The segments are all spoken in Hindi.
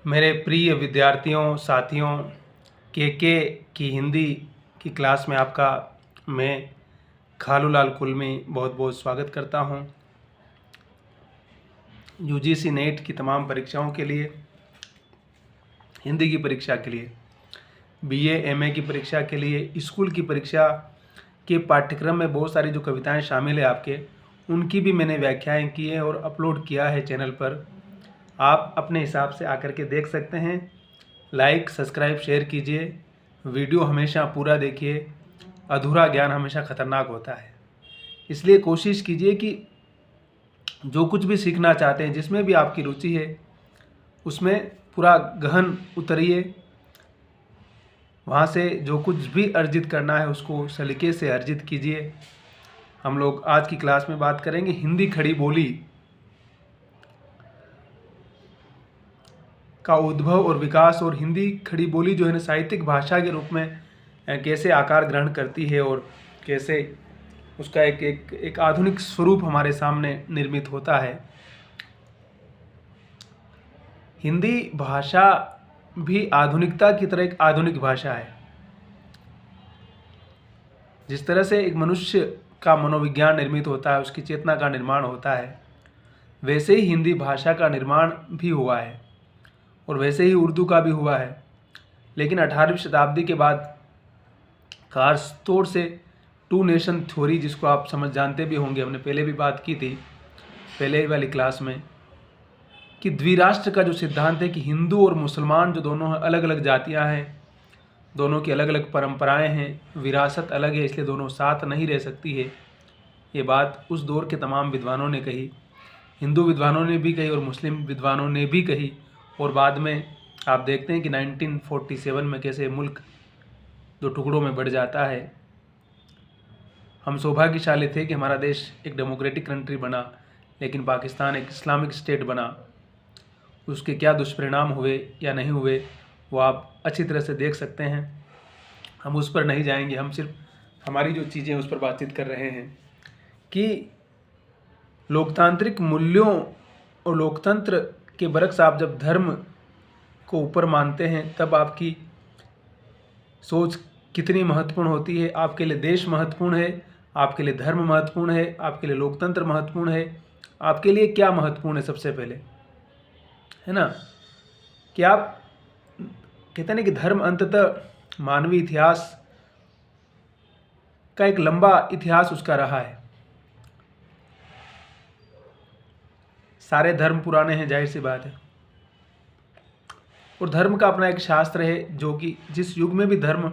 मेरे प्रिय विद्यार्थियों साथियों के की हिंदी की क्लास में आपका मैं खालूलाल कुलमी बहुत बहुत स्वागत करता हूं। यूजीसी नेट की तमाम परीक्षाओं के लिए, हिंदी की परीक्षा के लिए, बीए एमए की परीक्षा के लिए, स्कूल की परीक्षा के पाठ्यक्रम में बहुत सारी जो कविताएं शामिल है आपके, उनकी भी मैंने व्याख्याएं की है और अपलोड किया है चैनल पर। आप अपने हिसाब से आकर के देख सकते हैं। लाइक सब्सक्राइब शेयर कीजिए। वीडियो हमेशा पूरा देखिए। अधूरा ज्ञान हमेशा खतरनाक होता है, इसलिए कोशिश कीजिए कि जो कुछ भी सीखना चाहते हैं, जिसमें भी आपकी रुचि है, उसमें पूरा गहन उतरिए। वहाँ से जो कुछ भी अर्जित करना है उसको सलीके से अर्जित कीजिए। हम लोग आज की क्लास में बात करेंगे हिंदी खड़ी बोली का उद्भव और विकास, और हिंदी खड़ी बोली जो है ना साहित्यिक भाषा के रूप में कैसे आकार ग्रहण करती है और कैसे उसका एक आधुनिक स्वरूप हमारे सामने निर्मित होता है। हिंदी भाषा भी आधुनिकता की तरह एक आधुनिक भाषा है। जिस तरह से एक मनुष्य का मनोविज्ञान निर्मित होता है, उसकी चेतना का निर्माण होता है, वैसे ही हिंदी भाषा का निर्माण भी हुआ है और वैसे ही उर्दू का भी हुआ है। लेकिन 18वीं शताब्दी के बाद खास तौर से टू नेशन थ्योरी, जिसको आप जानते भी होंगे, हमने पहले भी बात की थी पहले वाली क्लास में, कि द्विराष्ट्र का जो सिद्धांत है कि हिंदू और मुसलमान जो दोनों अलग अलग जातियां हैं, दोनों की अलग अलग परंपराएं हैं, विरासत अलग है, इसलिए दोनों साथ नहीं रह सकती है। ये बात उस दौर के तमाम विद्वानों ने कही, हिंदू विद्वानों ने भी कही और मुस्लिम विद्वानों ने भी कही। और बाद में आप देखते हैं कि 1947 में कैसे मुल्क दो टुकड़ों में बढ़ जाता है। हम सौभाग्यशाली थे कि हमारा देश एक डेमोक्रेटिक कंट्री बना, लेकिन पाकिस्तान एक इस्लामिक स्टेट बना। उसके क्या दुष्परिणाम हुए या नहीं हुए वो आप अच्छी तरह से देख सकते हैं। हम उस पर नहीं जाएंगे, हम सिर्फ हमारी जो चीज़ें उस पर बातचीत कर रहे हैं कि लोकतांत्रिक मूल्यों और लोकतंत्र के बरक्स आप जब धर्म को ऊपर मानते हैं, तब आपकी सोच कितनी महत्वपूर्ण होती है। आपके लिए देश महत्वपूर्ण है, आपके लिए धर्म महत्वपूर्ण है, आपके लिए लोकतंत्र महत्वपूर्ण है, आपके लिए क्या महत्वपूर्ण है सबसे पहले, है ना, कि आप कहते हैं कि धर्म अंततः मानवीय इतिहास का एक लंबा इतिहास उसका रहा है। सारे धर्म पुराने हैं, जाहिर सी बात है, और धर्म का अपना एक शास्त्र है जो कि जिस युग में भी धर्म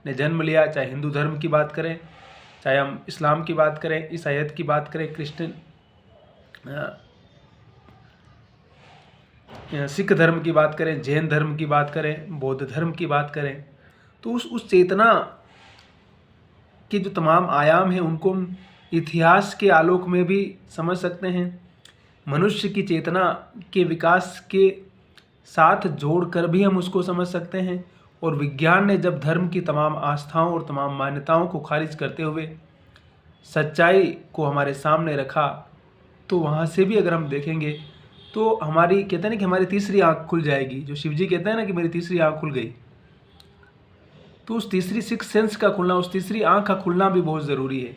ने जन्म लिया, चाहे हिंदू धर्म की बात करें, चाहे हम इस्लाम की बात करें, ईसाईयत की बात करें, क्रिश्चियन सिख धर्म की बात करें, जैन धर्म की बात करें, बौद्ध धर्म की बात करें, तो उस चेतना के जो तमाम आयाम हैं उनको हम इतिहास के आलोक में भी समझ सकते हैं। मनुष्य की चेतना के विकास के साथ जोड़कर भी हम उसको समझ सकते हैं। और विज्ञान ने जब धर्म की तमाम आस्थाओं और तमाम मान्यताओं को खारिज करते हुए सच्चाई को हमारे सामने रखा, तो वहाँ से भी अगर हम देखेंगे तो हमारी, कहते हैं ना कि हमारी तीसरी आँख खुल जाएगी। जो शिव जी कहते हैं ना कि मेरी तीसरी आँख खुल गई, तो उस तीसरी सिक्स सेंस का खुलना, उस तीसरी आँख का खुलना भी बहुत ज़रूरी है।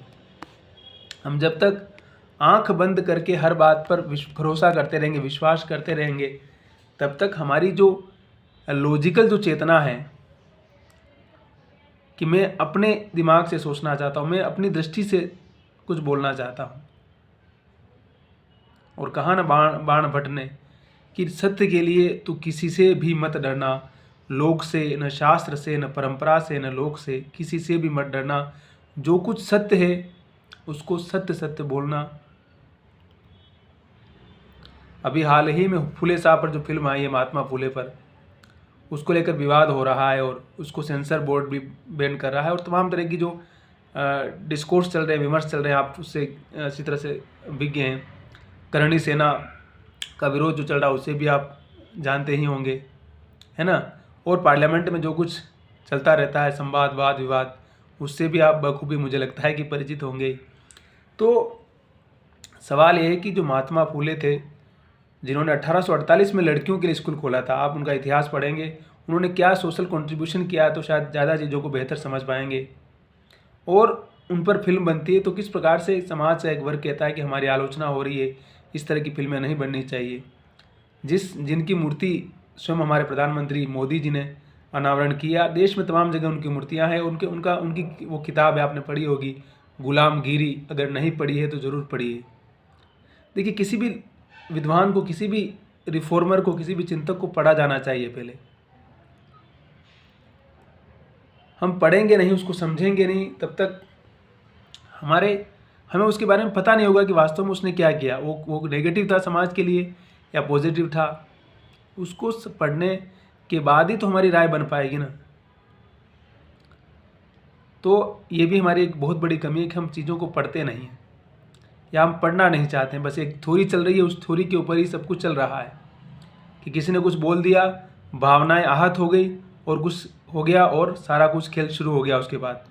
हम जब तक आँख बंद करके हर बात पर भरोसा करते रहेंगे, विश्वास करते रहेंगे, तब तक हमारी जो लॉजिकल जो चेतना है कि मैं अपने दिमाग से सोचना चाहता हूँ, मैं अपनी दृष्टि से कुछ बोलना चाहता हूँ, और कहा ना बाण भट्ट ने कि सत्य के लिए तू किसी से भी मत डरना, लोक से न शास्त्र से न परंपरा से न लोक से, किसी से भी मत डरना, जो कुछ सत्य है उसको सत्य सत्य बोलना। अभी हाल ही में फुले साहब पर जो फिल्म आई है महात्मा फुले पर, उसको लेकर विवाद हो रहा है और उसको सेंसर बोर्ड भी बैन कर रहा है, और तमाम तरह की जो डिस्कोर्स चल रहे हैं, विमर्श चल रहे हैं, आप उससे अच्छी तरह से विज्ञ हैं। करणी सेना का विरोध जो चल रहा है उससे भी आप जानते ही होंगे, है ना, और पार्लियामेंट में जो कुछ चलता रहता है, संवाद वाद विवाद, उससे भी आप बखूबी मुझे लगता है कि परिचित होंगे। तो सवाल ये है कि जो महात्मा फूले थे जिन्होंने 1848 में लड़कियों के लिए स्कूल खोला था। आप उनका इतिहास पढ़ेंगे, उन्होंने क्या सोशल कंट्रीब्यूशन किया, तो शायद ज़्यादा चीज़ों को बेहतर समझ पाएंगे। और उन पर फिल्म बनती है तो किस प्रकार से समाज का एक वर्ग कहता है कि हमारी आलोचना हो रही है, इस तरह की फिल्में नहीं बननी चाहिए। जिनकी मूर्ति स्वयं हमारे प्रधानमंत्री मोदी जी ने अनावरण किया, देश में तमाम जगह उनकी मूर्तियां हैं। उनकी वो किताब है, आपने पढ़ी होगी, गुलामगिरी। अगर नहीं पढ़ी है तो ज़रूर पढ़िए। देखिए, किसी भी विद्वान को, किसी भी रिफॉर्मर को, किसी भी चिंतक को पढ़ा जाना चाहिए। पहले हम पढ़ेंगे नहीं, उसको समझेंगे नहीं, तब तक हमें उसके बारे में पता नहीं होगा कि वास्तव में उसने क्या किया। वो नेगेटिव था समाज के लिए या पॉजिटिव था। उसको पढ़ने के बाद ही तो हमारी राय बन पाएगी ना। तो ये भी हमारी एक बहुत बड़ी कमी है कि हम चीज़ों को पढ़ते नहीं हैं या हम पढ़ना नहीं चाहते हैं। बस एक थ्योरी चल रही है, उस थ्योरी के ऊपर ही सब कुछ चल रहा है कि किसी ने कुछ बोल दिया, भावनाएं आहत हो गई और कुछ हो गया और सारा कुछ खेल शुरू हो गया उसके बाद।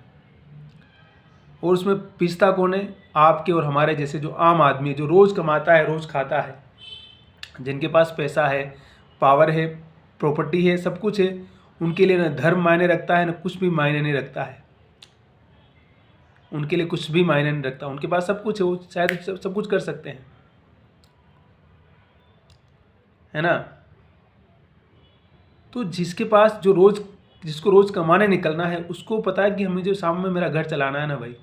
और उसमें पिसता कौन है? आपके और हमारे जैसे जो आम आदमी, जो रोज़ कमाता है, रोज़ खाता है, जिनके पास पैसा है, पावर है, प्रॉपर्टी है, सब कुछ है। उनके लिए न धर्म मायने रखता है, न कुछ भी मायने नहीं रखता है। उनके लिए कुछ भी मायने नहीं रखता। उनके पास सब कुछ है, वो शायद सब कुछ कर सकते हैं, है ना। तो जिसके पास जिसको रोज़ कमाने निकलना है, उसको पता है कि हमें जो शाम में मेरा घर चलाना है ना भाई,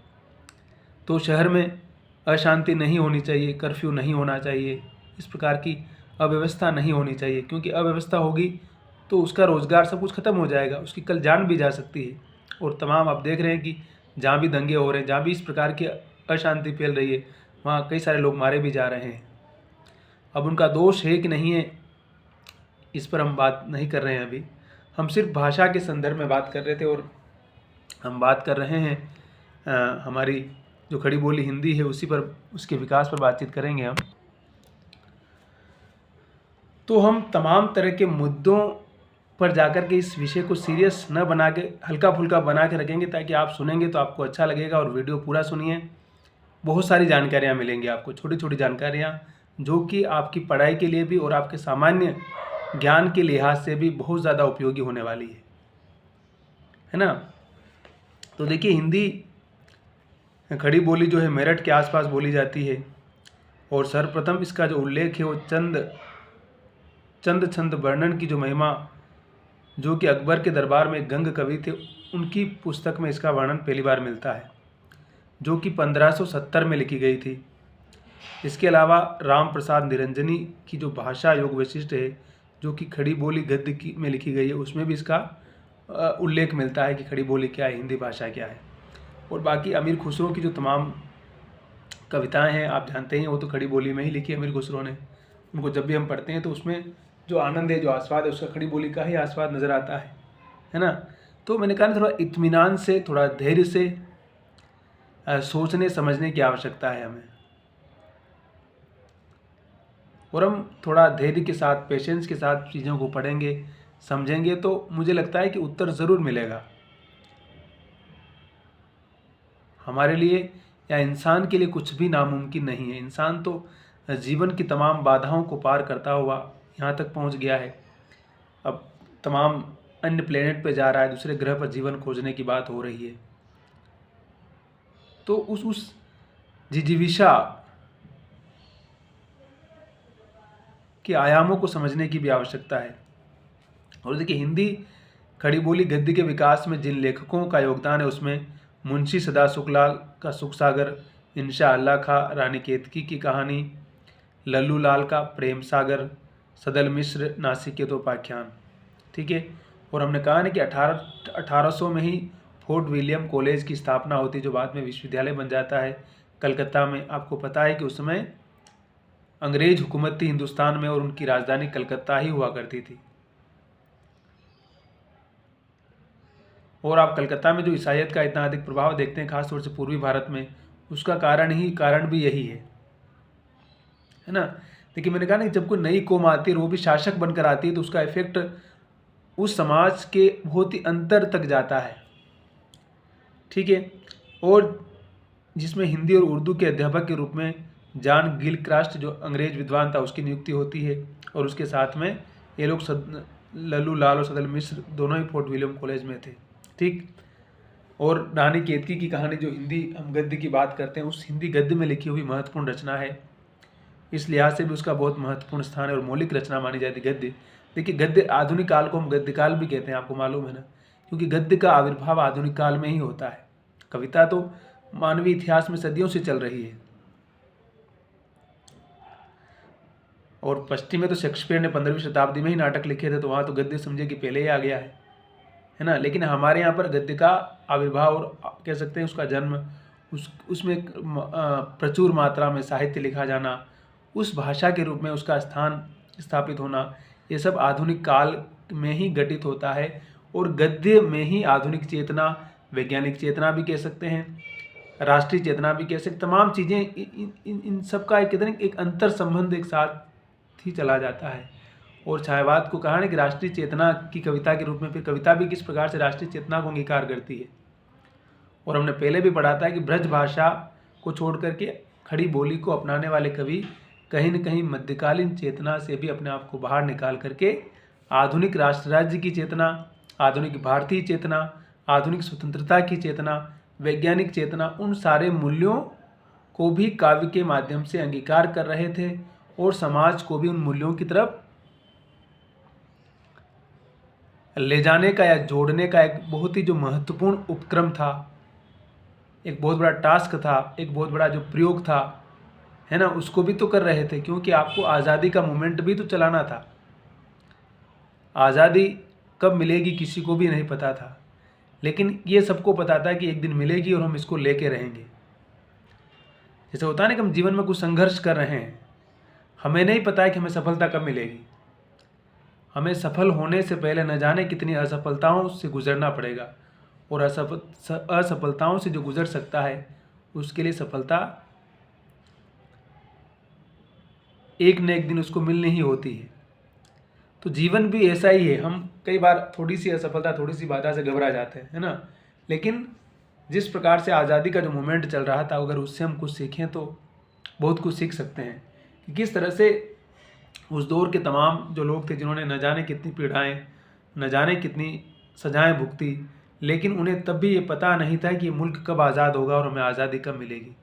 तो शहर में अशांति नहीं होनी चाहिए, कर्फ्यू नहीं होना चाहिए, इस प्रकार की अव्यवस्था नहीं होनी चाहिए। क्योंकि अव्यवस्था होगी तो उसका रोज़गार सब कुछ ख़त्म हो जाएगा, उसकी कल जान भी जा सकती है। और तमाम आप देख रहे हैं कि जहाँ भी दंगे हो रहे हैं, जहाँ भी इस प्रकार की अशांति फैल रही है, वहाँ कई सारे लोग मारे भी जा रहे हैं। अब उनका दोष है कि नहीं है, इस पर हम बात नहीं कर रहे हैं। अभी हम सिर्फ भाषा के संदर्भ में बात कर रहे थे और हम बात कर रहे हैं हमारी जो खड़ी बोली हिंदी है उसी पर, उसके विकास पर बातचीत करेंगे हम। तो हम तमाम तरह के मुद्दों पर जाकर के इस विषय को सीरियस न बना के हल्का फुल्का बना के रखेंगे, ताकि आप सुनेंगे तो आपको अच्छा लगेगा। और वीडियो पूरा सुनिए, बहुत सारी जानकारियाँ मिलेंगी आपको, छोटी छोटी जानकारियाँ जो कि आपकी पढ़ाई के लिए भी और आपके सामान्य ज्ञान के लिहाज से भी बहुत ज़्यादा उपयोगी होने वाली है ना। तो देखिए, हिंदी खड़ी बोली जो है मेरठ के आसपास बोली जाती है। और सर्वप्रथम इसका जो उल्लेख है वो चंद छंद वर्णन की जो महिमा, जो कि अकबर के दरबार में गंग कवि थे, उनकी पुस्तक में इसका वर्णन पहली बार मिलता है, जो कि 1570 में लिखी गई थी। इसके अलावा राम प्रसाद निरंजनी की जो भाषा योग वैशिष्ट है, जो कि खड़ी बोली गद्य की में लिखी गई है, उसमें भी इसका उल्लेख मिलता है कि खड़ी बोली क्या है, हिंदी भाषा क्या है। और बाकी अमीर खुसरो की जो तमाम कविताएं हैं, आप जानते हैं, वो तो खड़ी बोली में ही लिखी है अमीर खुसरो ने। उनको जब भी हम पढ़ते हैं तो उसमें जो आनंद है, जो आस्वाद है, उसका खड़ी बोली का ही आस्वाद नज़र आता है ना। तो मैंने कहा थोड़ा इत्मीनान से, थोड़ा धैर्य से सोचने समझने की आवश्यकता है हमें। और हम थोड़ा धैर्य के साथ, पेशेंस के साथ चीज़ों को पढ़ेंगे, समझेंगे, तो मुझे लगता है कि उत्तर ज़रूर मिलेगा हमारे लिए। या इंसान के लिए कुछ भी नामुमकिन नहीं है। इंसान तो जीवन की तमाम बाधाओं को पार करता हुआ यहाँ तक पहुँच गया है। अब तमाम अन्य प्लेनेट पे जा रहा है, दूसरे ग्रह पर जीवन खोजने की बात हो रही है। तो उस जिजीविषा के आयामों को समझने की भी आवश्यकता है। और देखिए, हिंदी खड़ी बोली गद्य के विकास में जिन लेखकों का योगदान है, उसमें मुंशी सदा सुखलाल का सुख सागर, इंशा अल्लाह खां रानी केतकी की कहानी, लल्लू लाल का प्रेम सागर, सदल मिश्र नासिकेतोपाख्यान, ठीक है। और हमने कहा ना कि 1800 में ही फोर्ट विलियम कॉलेज की स्थापना होती, जो बाद में विश्वविद्यालय बन जाता है कलकत्ता में। आपको पता है कि उस समय अंग्रेज हुकूमत थी हिंदुस्तान में और उनकी राजधानी कलकत्ता ही हुआ करती थी। और आप कलकत्ता में जो ईसाईयत का इतना अधिक प्रभाव देखते हैं, खासतौर से पूर्वी भारत में, उसका कारण भी यही है ना। लेकिन मैंने कहा ना, जब कोई नई कौम आती है और वो भी शासक बनकर आती है, तो उसका इफेक्ट उस समाज के बहुत ही अंतर तक जाता है, ठीक है। और जिसमें हिंदी और उर्दू के अध्यापक के रूप में जॉन गिलक्रास्ट जो अंग्रेज विद्वान था उसकी नियुक्ति होती है, और उसके साथ में ये लोग लल्लू लाल और सदल मिश्र दोनों ही फोर्ट विलियम कॉलेज में थे। ठीक। और रानी केतकी की कहानी जो हिंदी हम गद्य की बात करते हैं, उस हिंदी गद्य में लिखी हुई महत्वपूर्ण रचना है, इस लिहाज से भी उसका बहुत महत्वपूर्ण स्थान है और मौलिक रचना मानी जाती है गद्य। देखिए गद्य, आधुनिक काल को हम गद्य काल भी कहते हैं, आपको मालूम है ना, क्योंकि गद्य का आविर्भाव आधुनिक काल में ही होता है। कविता तो मानवीय इतिहास में सदियों से चल रही है, और पश्चिम में तो शेक्सपियर ने 15वीं शताब्दी में ही नाटक लिखे थे, तो वहाँ तो गद्य समझे कि पहले ही आ गया है ना। लेकिन हमारे यहाँ पर गद्य का आविर्भाव और कह सकते हैं उसका जन्म, उसमें प्रचुर मात्रा में साहित्य लिखा जाना, उस भाषा के रूप में उसका स्थान स्थापित होना, ये सब आधुनिक काल में ही घटित होता है। और गद्य में ही आधुनिक चेतना, वैज्ञानिक चेतना भी कह सकते हैं, राष्ट्रीय चेतना भी कह सकते, तमाम चीज़ें इन सब का एक अंतर संबंध एक साथ ही चला जाता है। और छायावाद को कहा है कि राष्ट्रीय चेतना की कविता के रूप में, फिर कविता भी किस प्रकार से राष्ट्रीय चेतना को अंगीकार करती है। और हमने पहले भी पढ़ा था कि ब्रज भाषा को छोड़ करके खड़ी बोली को अपनाने वाले कवि कहीं न कहीं मध्यकालीन चेतना से भी अपने आप को बाहर निकाल करके आधुनिक राष्ट्र राज्य की चेतना, आधुनिक भारतीय चेतना, आधुनिक स्वतंत्रता की चेतना, वैज्ञानिक चेतना, उन सारे मूल्यों को भी काव्य के माध्यम से अंगीकार कर रहे थे और समाज को भी उन मूल्यों की तरफ ले जाने का या जोड़ने का एक बहुत ही जो महत्वपूर्ण उपक्रम था, एक बहुत बड़ा टास्क था, एक बहुत बड़ा जो प्रयोग था, है ना, उसको भी तो कर रहे थे, क्योंकि आपको आज़ादी का मूवमेंट भी तो चलाना था। आज़ादी कब मिलेगी किसी को भी नहीं पता था, लेकिन ये सबको पता था कि एक दिन मिलेगी और हम इसको लेके रहेंगे। जैसे होता है ना कि हम जीवन में कुछ संघर्ष कर रहे हैं, हमें नहीं पता है कि हमें सफलता कब मिलेगी, हमें सफल होने से पहले न जाने कितनी असफलताओं से गुजरना पड़ेगा, और असफलताओं से जो गुजर सकता है उसके लिए सफलता एक न एक दिन उसको मिलनी ही होती है। तो जीवन भी ऐसा ही है, हम कई बार थोड़ी सी असफलता, थोड़ी सी बाधा से घबरा जाते हैं, है ना। लेकिन जिस प्रकार से आज़ादी का जो मूवमेंट चल रहा था, अगर उससे हम कुछ सीखें तो बहुत कुछ सीख सकते हैं कि किस तरह से उस दौर के तमाम जो लोग थे जिन्होंने न जाने कितनी पीड़ाएं, न जाने कितनी सजाएं भुगती, लेकिन उन्हें तब भी ये पता नहीं था कि ये मुल्क कब आज़ाद होगा और हमें आज़ादी कब मिलेगी।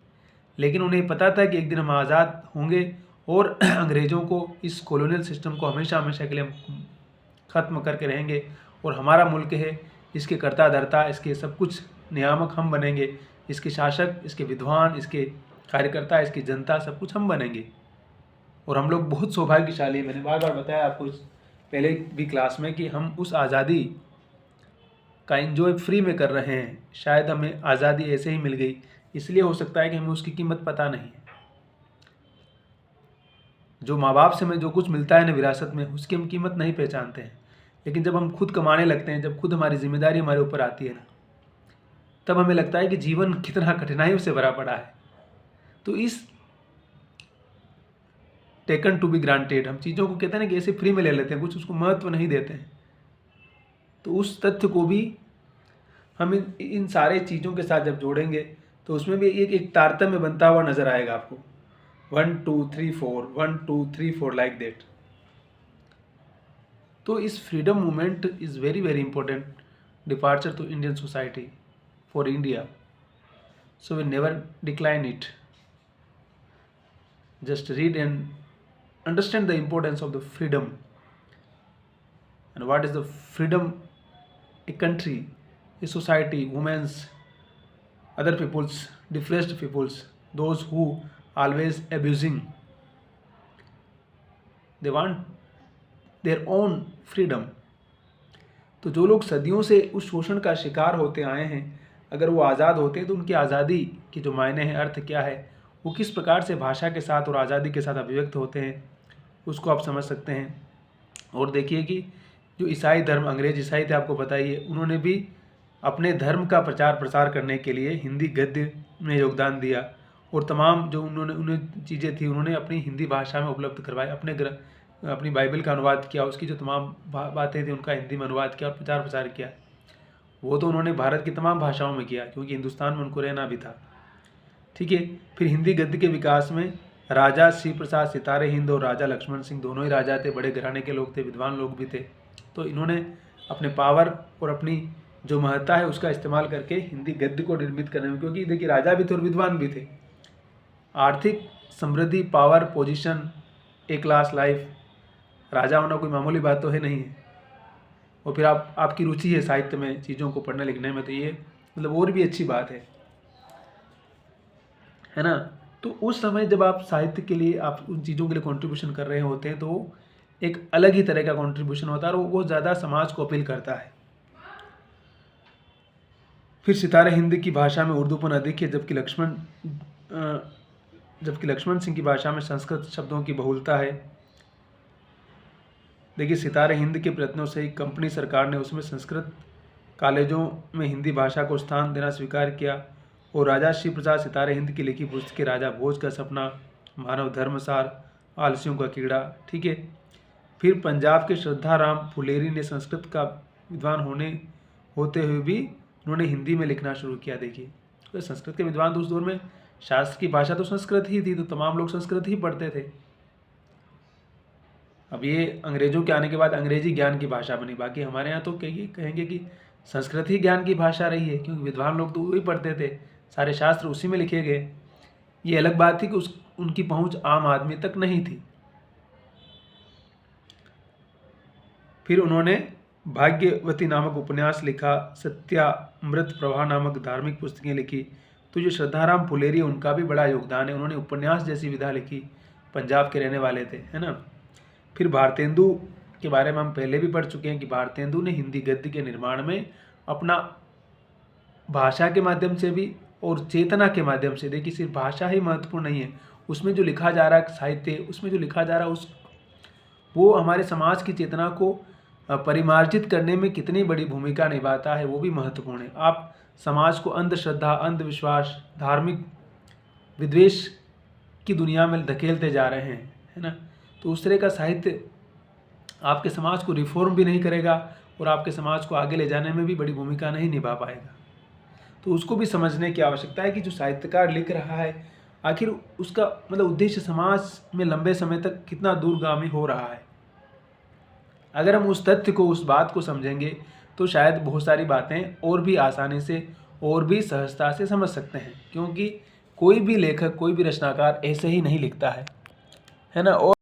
लेकिन उन्हें पता था कि एक दिन हम आज़ाद होंगे और अंग्रेज़ों को, इस कॉलोनियल सिस्टम को हमेशा हमेशा के लिए हम ख़त्म करके रहेंगे, और हमारा मुल्क है, इसके कर्ता धर्ता, इसके सब कुछ नियामक हम बनेंगे, इसके शासक, इसके विद्वान, इसके कार्यकर्ता, इसकी जनता, सब कुछ हम बनेंगे। और हम लोग बहुत सौभाग्यशाली हैं। मैंने बार बार बताया आपको इस पहले भी क्लास में कि हम उस आज़ादी का एंजॉय फ्री में कर रहे हैं। शायद हमें आज़ादी ऐसे ही मिल गई, इसलिए हो सकता है कि हमें उसकी कीमत पता नहीं है। जो माँ बाप से हमें जो कुछ मिलता है ना विरासत में, उसकी हम कीमत नहीं पहचानते हैं। लेकिन जब हम खुद कमाने लगते हैं, जब खुद हमारी जिम्मेदारी हमारे ऊपर आती है ना, तब हमें लगता है कि जीवन कितना कठिनाइयों से भरा पड़ा है। तो इस टेकन टू बी ग्रांटेड, हम चीज़ों को कहते हैं ना कि ऐसे फ्री में ले लेते हैं, कुछ उसको महत्व नहीं देते हैं। तो उस तथ्य को भी हम इन सारे चीज़ों के साथ जब जोड़ेंगे तो उसमें भी एक तारतम्य बनता हुआ नजर आएगा आपको। 1 2 3 4 1 2 3 4 लाइक दैट। तो इस freedom movement is very very important departure to Indian society for India, so we never decline it. Just read and understand the importance of the freedom, and what is the freedom a country, a society, women's, other peoples, depressed peoples, those who always abusing, they want their own freedom। तो जो लोग सदियों से उस शोषण का शिकार होते आए हैं, अगर वो आज़ाद होते हैं तो उनकी आज़ादी के जो मायने हैं, अर्थ क्या है, वो किस प्रकार से भाषा के साथ और आज़ादी के साथ अभिव्यक्त होते हैं, उसको आप समझ सकते हैं। और देखिए कि जो ईसाई धर्म, अंग्रेज ईसाई थे, आपको बताइए, उन्होंने भी अपने धर्म का प्रचार प्रसार करने के लिए हिंदी गद्य में योगदान दिया, और तमाम जो उन्हें चीज़ें थी उन्होंने अपनी हिंदी भाषा में उपलब्ध करवाई। अपनी बाइबल का अनुवाद किया, उसकी जो तमाम बातें थी उनका हिंदी में अनुवाद किया और प्रचार प्रसार किया। वो तो उन्होंने भारत की तमाम भाषाओं में किया, क्योंकि हिंदुस्तान में उनको रहना भी था। ठीक है। फिर हिंदी गद्य के विकास में राजा शिव प्रसाद सितारे हिंद और राजा लक्ष्मण सिंह दोनों ही राजा थे, बड़े घराने के लोग थे, विद्वान लोग भी थे। तो इन्होंने अपने पावर और अपनी जो महत्ता है उसका इस्तेमाल करके हिंदी गद्य को निर्मित करने में, क्योंकि देखिए राजा भी थे और विद्वान भी थे। आर्थिक समृद्धि, पावर, पोजीशन, ए क्लास लाइफ, राजा होना कोई मामूली बात तो है नहीं है। और फिर आपकी रुचि है साहित्य में, चीज़ों को पढ़ने लिखने में, तो ये मतलब और भी अच्छी बात है ना। तो उस समय जब आप साहित्य के लिए, आप उन चीज़ों के लिए कंट्रीब्यूशन कर रहे होते हैं, तो एक अलग ही तरह का कंट्रीब्यूशन होता है और वो ज़्यादा समाज को अपील करता है। फिर सितारे हिंद की भाषा में उर्दूपन अधिक है, जबकि लक्ष्मण सिंह की भाषा में संस्कृत शब्दों की बहुलता है। देखिए सितारे हिंद के प्रयत्नों से कंपनी सरकार ने उसमें संस्कृत कॉलेजों में हिंदी भाषा को स्थान देना स्वीकार किया। और राजा शिव प्रसाद सितारे हिंद की लिखी पुस्तकें राजा भोज का सपना, मानव धर्मसार, आलसियों का कीड़ा, ठीक है। फिर पंजाब के श्रद्धा राम फुलेरी ने संस्कृत का विद्वान होते हुए भी उन्होंने हिंदी में लिखना शुरू किया। देखिए तो संस्कृत के विद्वान तो उस दौर में, शास्त्र की भाषा तो संस्कृत ही थी, तो तमाम लोग संस्कृत ही पढ़ते थे। अब ये अंग्रेजों के आने के बाद अंग्रेजी ज्ञान की भाषा बनी, बाकी हमारे यहाँ तो कहेंगे कि संस्कृत ही ज्ञान की भाषा रही है, क्योंकि विद्वान लोग तो वही पढ़ते थे, सारे शास्त्र उसी में लिखे गए। ये अलग बात थी कि उनकी पहुंच आम आदमी तक नहीं थी। फिर उन्होंने भाग्यवती नामक उपन्यास लिखा, सत्यामृत प्रभा नामक धार्मिक पुस्तकें लिखी। तो जो श्रद्धाराम फुलेरी है उनका भी बड़ा योगदान है, उन्होंने उपन्यास जैसी विधा लिखी, पंजाब के रहने वाले थे, है ना। फिर भारतेंदु के बारे में हम पहले भी पढ़ चुके हैं कि भारतेंदु ने हिंदी गद्य के निर्माण में अपना भाषा के माध्यम से भी और चेतना के माध्यम से, देखिए सिर्फ भाषा ही महत्वपूर्ण नहीं है, उसमें जो लिखा जा रहा है साहित्य, उसमें जो लिखा जा रहा है वो हमारे समाज की चेतना को परिमार्जित करने में कितनी बड़ी भूमिका निभाता है, वो भी महत्वपूर्ण है। आप समाज को अंधश्रद्धा, अंधविश्वास, धार्मिक विद्वेष की दुनिया में धकेलते जा रहे हैं, है ना। तो उस तरह का साहित्य आपके समाज को रिफॉर्म भी नहीं करेगा और आपके समाज को आगे ले जाने में भी बड़ी भूमिका नहीं निभा पाएगा। तो उसको भी समझने की आवश्यकता है कि जो साहित्यकार लिख रहा है आखिर उसका मतलब उद्देश्य समाज में लंबे समय तक कितना दूरगामी हो रहा है। अगर हम उस तथ्य को, उस बात को समझेंगे तो शायद बहुत सारी बातें और भी आसानी से और भी सहजता से समझ सकते हैं, क्योंकि कोई भी लेखक, कोई भी रचनाकार ऐसे ही नहीं लिखता है ना। और